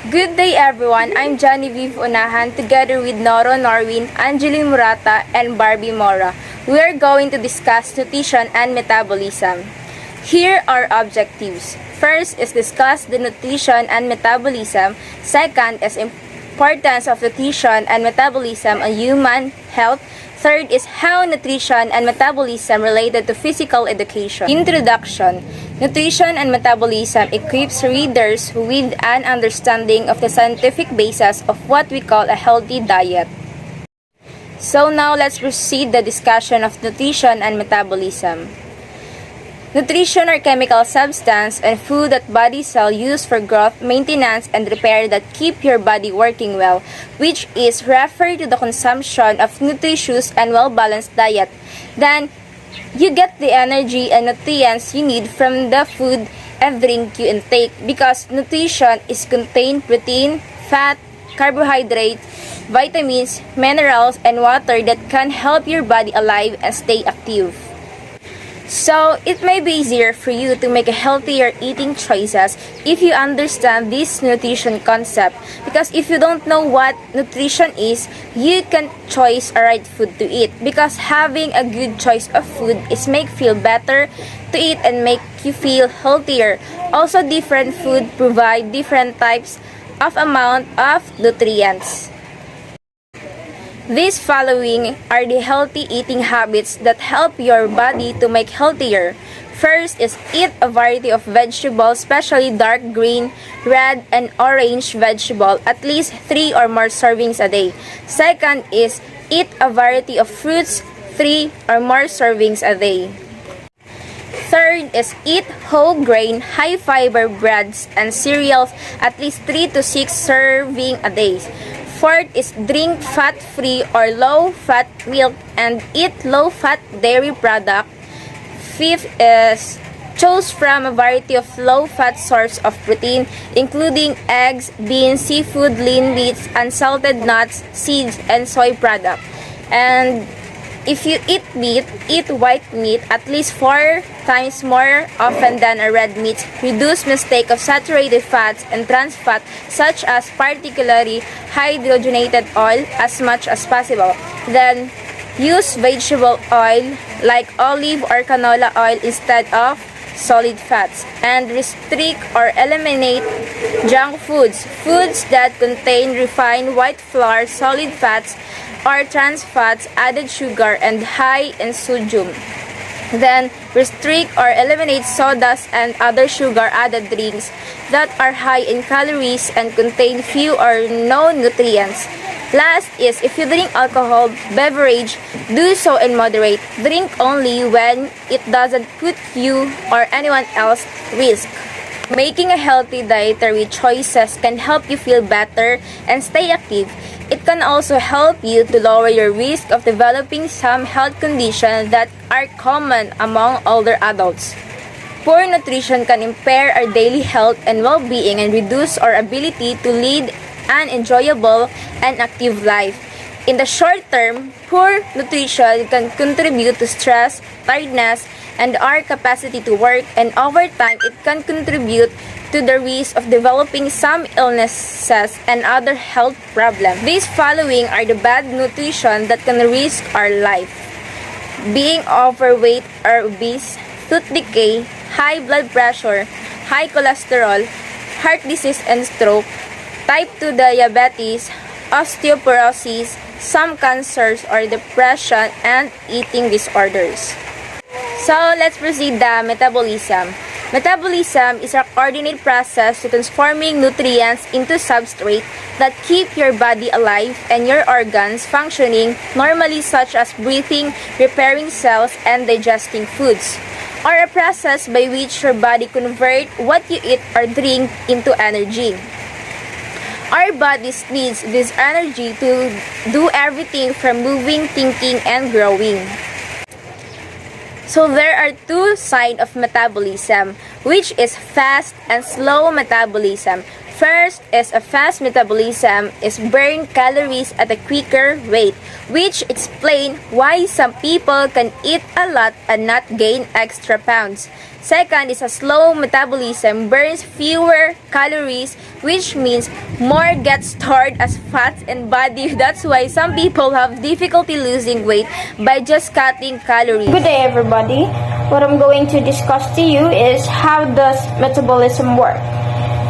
Good day everyone, I'm Genevieve Unahan together with Noro Norwin, Angeline Murata, and Barbie Mora. We are going to discuss nutrition and metabolism. Here are objectives. First is discuss the nutrition and metabolism. Second is importance of nutrition and metabolism on human health. Third is how nutrition and metabolism related to physical education. Introduction. Nutrition and metabolism equips readers with an understanding of the scientific basis of what we call a healthy diet. So now let's proceed the discussion of nutrition and metabolism. Nutrition are chemical substance and food that body cells use for growth, maintenance, and repair that keep your body working well, which is referred to the consumption of nutritious and well-balanced diet. Then, you get the energy and nutrients you need from the food and drink you intake because nutrition is contained protein, fat, carbohydrate, vitamins, minerals, and water that can help your body alive and stay active. So, it may be easier for you to make a healthier eating choices if you understand this nutrition concept. Because if you don't know what nutrition is, you can choose a right food to eat. Because having a good choice of food is make feel better to eat and make you feel healthier. Also, different food provide different types of amount of nutrients. These following are the healthy eating habits that help your body to make healthier. First is eat a variety of vegetables, especially dark green, red, and orange vegetable, at least 3 or more servings a day. Second is eat a variety of fruits, 3 or more servings a day. Third is eat whole grain, high fiber breads and cereals, at least 3 to 6 serving a day. Fourth is drink fat-free or low-fat milk and eat low-fat dairy product. Fifth is choose from a variety of low-fat source of protein, including eggs, beans, seafood, lean meats, unsalted nuts, seeds, and soy product. And if you eat meat, eat white meat at least 4 times more often than a red meat. Reduce mistake of saturated fats and trans fat such as particularly hydrogenated oil as much as possible. Then use vegetable oil like olive or canola oil instead of solid fats. And restrict or eliminate junk foods, foods that contain refined white flour, solid fats, or trans fats, added sugar, and high in sodium. Then, restrict or eliminate sodas and other sugar-added drinks that are high in calories and contain few or no nutrients. Last is, if you drink alcohol beverage, do so in moderate. Drink only when it doesn't put you or anyone else at risk. Making a healthy dietary choices can help you feel better and stay active. It can also help you to lower your risk of developing some health conditions that are common among older adults. Poor nutrition can impair our daily health and well-being and reduce our ability to lead an enjoyable and active life. In the short term, poor nutrition can contribute to stress, tiredness, and our capacity to work, and over time, it can contribute to the risk of developing some illnesses and other health problems. These following are the bad nutrition that can risk our life: being overweight or obese, tooth decay, high blood pressure, high cholesterol, heart disease and stroke, type 2 diabetes, osteoporosis, some cancers or depression, and eating disorders. So, let's proceed the metabolism. Metabolism is a coordinated process to transforming nutrients into substrate that keep your body alive and your organs functioning normally, such as breathing, repairing cells, and digesting foods, or a process by which your body converts what you eat or drink into energy. Our bodies needs this energy to do everything from moving, thinking, and growing. So there are two sides of metabolism, which is fast and slow metabolism. First is a fast metabolism is burn calories at a quicker rate, which explain why some people can eat a lot and not gain extra pounds. Second is a slow metabolism burns fewer calories, which means more gets stored as fat in body. That's why some people have difficulty losing weight by just cutting calories. Good day everybody. What I'm going to discuss to you is how does metabolism work.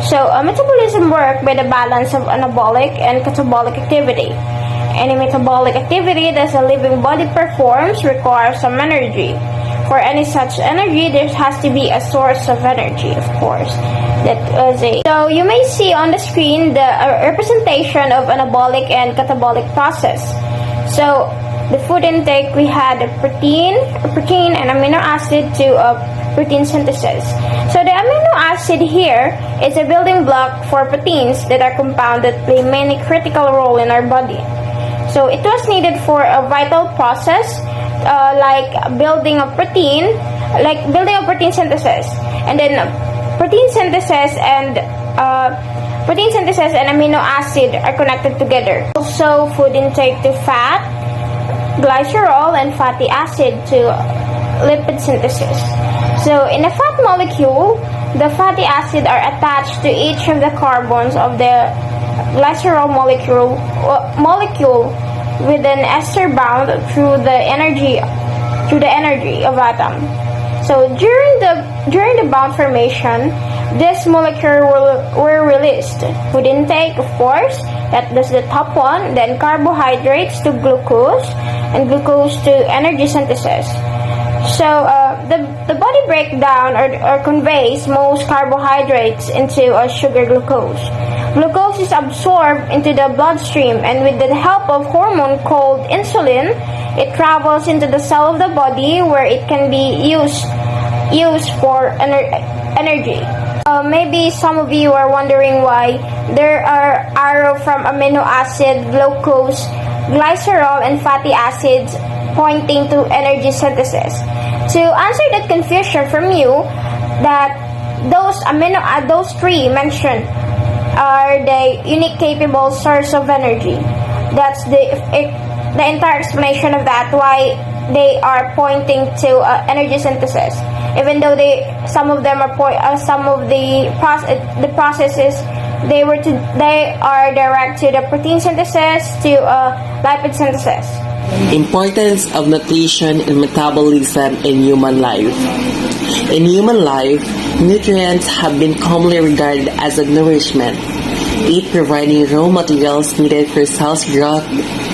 So, metabolism works by the balance of anabolic and catabolic activity. Any metabolic activity that a living body performs requires some energy. For any such energy, there has to be a source of energy, of course. So, you may see on the screen the representation of anabolic and catabolic process. So, the food intake, we had a protein and amino acid to protein synthesis. So the amino acid here is a building block for proteins that are compound that play many critical role in our body. So it was needed for a vital process like building a protein synthesis, and then protein synthesis and amino acid are connected together. Also food intake to fat, glycerol and fatty acid to lipid synthesis. So in a fat molecule, the fatty acid are attached to each of the carbons of the glycerol molecule with an ester bound through the energy of atom. So during the bond formation, this molecule were released. Food intake, of course, that's the top one, then carbohydrates to glucose, and glucose to energy synthesis. So the body breaks down or conveys most carbohydrates into a sugar glucose. Glucose is absorbed into the bloodstream, and with the help of hormone called insulin, it travels into the cell of the body where it can be used for energy. Maybe some of you are wondering why there are arrows from amino acid, glucose, glycerol, and fatty acids pointing to energy synthesis. To answer that confusion from you, that those three mentioned are the unique capable source of energy. That's the entire explanation of that, why they are pointing to energy synthesis. Even though some of the processes they are direct to the protein synthesis to lipid synthesis. Importance of nutrition and metabolism in human life. In human life, nutrients have been commonly regarded as a nourishment, it providing raw materials needed for cells' growth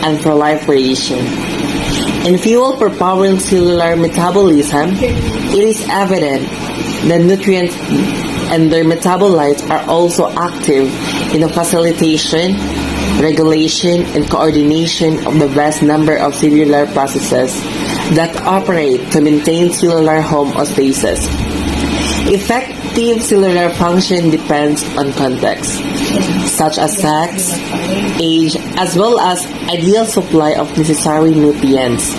and proliferation. In fuel for powering cellular metabolism, it is evident that nutrients and their metabolites are also active in the facilitation, regulation, and coordination of the vast number of cellular processes that operate to maintain cellular homeostasis. Effective cellular function depends on context, such as sex, age, as well as ideal supply of necessary nutrients.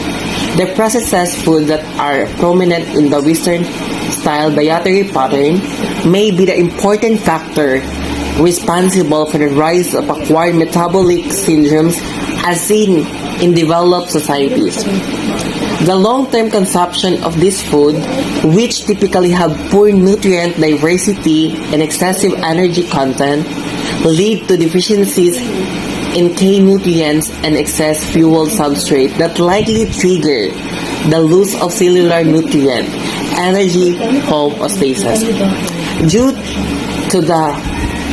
The processed foods that are prominent in the Western-style dietary pattern may be the important factor responsible for the rise of acquired metabolic syndromes as seen in developed societies. The long-term consumption of this food, which typically have poor nutrient diversity and excessive energy content, lead to deficiencies in key nutrients and excess fuel substrate that likely trigger the loss of cellular nutrient energy homeostasis. Due to the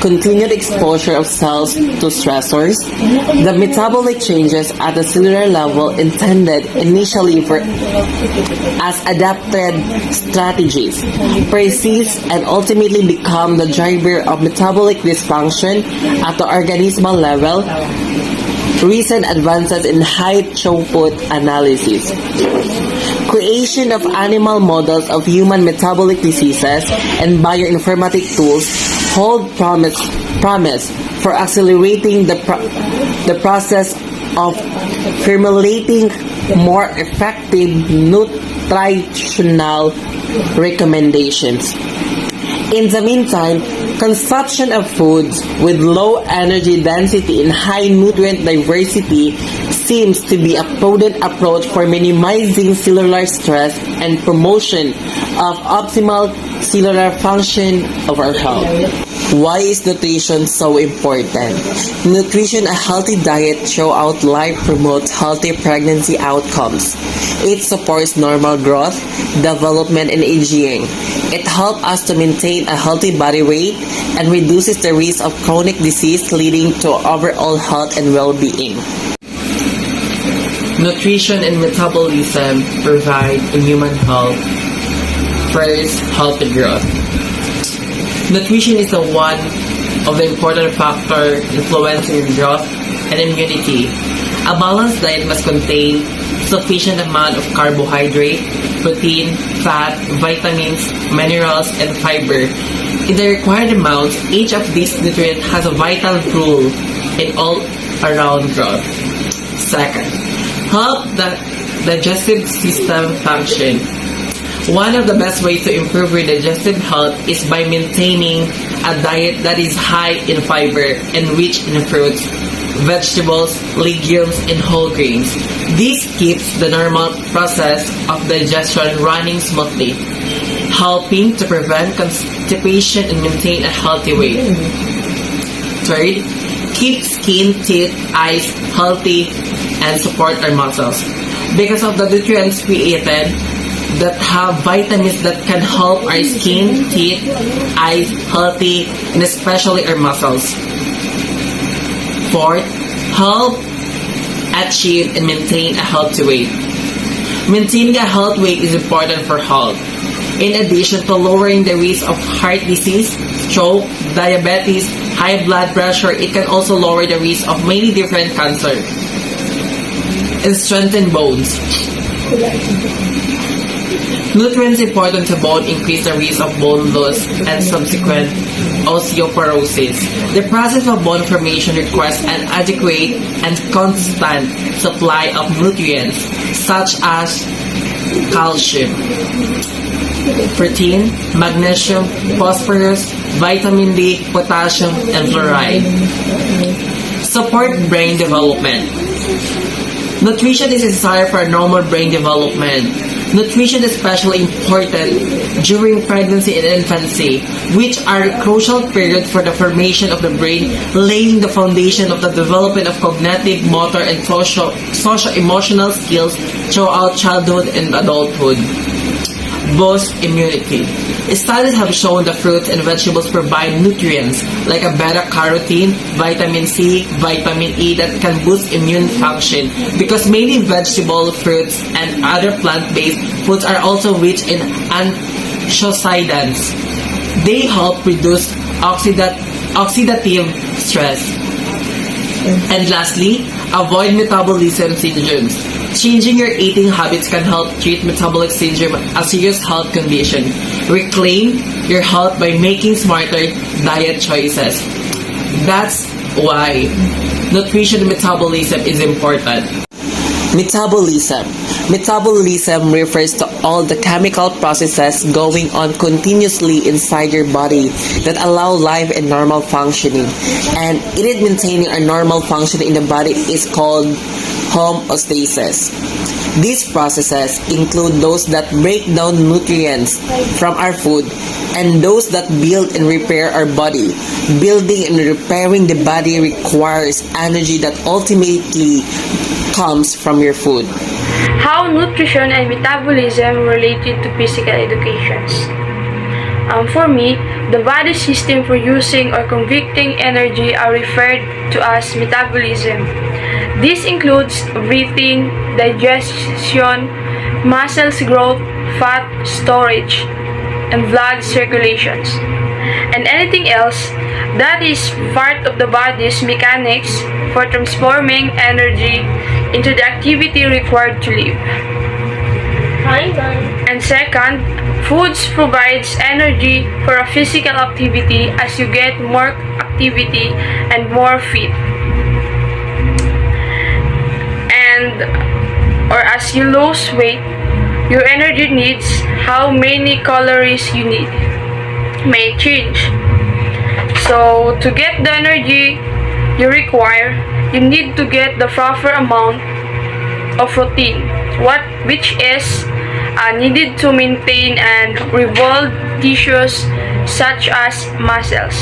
continued exposure of cells to stressors, the metabolic changes at the cellular level intended initially as adapted strategies persist and ultimately become the driver of metabolic dysfunction at the organismal level. Recent advances in high throughput analysis, creation of animal models of human metabolic diseases, and bioinformatic tools hold promise for accelerating the process of formulating more effective nutritional recommendations. In the meantime, Consumption of foods with low energy density and high nutrient diversity seems to be a prudent approach for minimizing cellular stress and promotion of optimal cellular function of our health. Why is nutrition so important? Nutrition, a healthy diet throughout life promotes healthy pregnancy outcomes. It supports normal growth, development, and aging. It helps us to maintain a healthy body weight and reduces the risk of chronic disease leading to overall health and well-being. Nutrition and metabolism provide in human health. First, healthy growth. Nutrition is one of the important factors influencing growth and immunity. A balanced diet must contain sufficient amount of carbohydrate, protein, fat, vitamins, minerals, and fiber. In the required amounts, each of these nutrients has a vital role in all-around growth. Second, help the digestive system function. One of the best ways to improve your digestive health is by maintaining a diet that is high in fiber and rich in fruits, vegetables, legumes, and whole grains. This keeps the normal process of digestion running smoothly, helping to prevent constipation and maintain a healthy weight. Third, keep skin, teeth, eyes healthy and support our muscles. Because of the nutrients created that have vitamins that can help our skin, teeth, eyes healthy, and especially our muscles. Fourth, help achieve and maintain a healthy weight. Maintaining a healthy weight is important for health. In addition to lowering the risk of heart disease, stroke, diabetes, high blood pressure, it can also lower the risk of many different cancers and strengthen bones. Nutrients important to bone increase the risk of bone loss and subsequent osteoporosis. The process of bone formation requires an adequate and constant supply of nutrients such as calcium, protein, magnesium, phosphorus, vitamin D, potassium, and fluoride. Support brain development. Nutrition is necessary for normal brain development. Nutrition is especially important during pregnancy and infancy, which are a crucial period for the formation of the brain, laying the foundation of the development of cognitive, motor, and social-emotional skills throughout childhood and adulthood. Boost immunity. Studies have shown that fruits and vegetables provide nutrients like a beta-carotene, vitamin C, vitamin E that can boost immune function because many vegetable, fruits, and other plant-based foods are also rich in antioxidants. They help reduce oxidative stress. And lastly, avoid metabolism syndromes. Changing your eating habits can help treat metabolic syndrome, a serious health condition. Reclaim your health by making smarter diet choices. That's why nutrition and metabolism is important. Metabolism. Metabolism refers to all the chemical processes going on continuously inside your body that allow life and normal functioning. And it is maintaining a normal function in the body is called homostasis. These processes include those that break down nutrients from our food and those that build and repair our body. Building and repairing the body requires energy that ultimately comes from your food. How nutrition and metabolism related to physical educations. For me, the body system producing or converting energy are referred to as metabolism. This includes breathing, digestion, muscles growth, fat storage, and blood circulations, and anything else that is part of the body's mechanics for transforming energy into the activity required to live. And second, foods provides energy for a physical activity as you get more activity and more fit. Or as you lose weight, your energy needs, how many calories you need, may change. So to get the energy you require, you need to get the proper amount of protein, which is needed to maintain and revolve tissues such as muscles.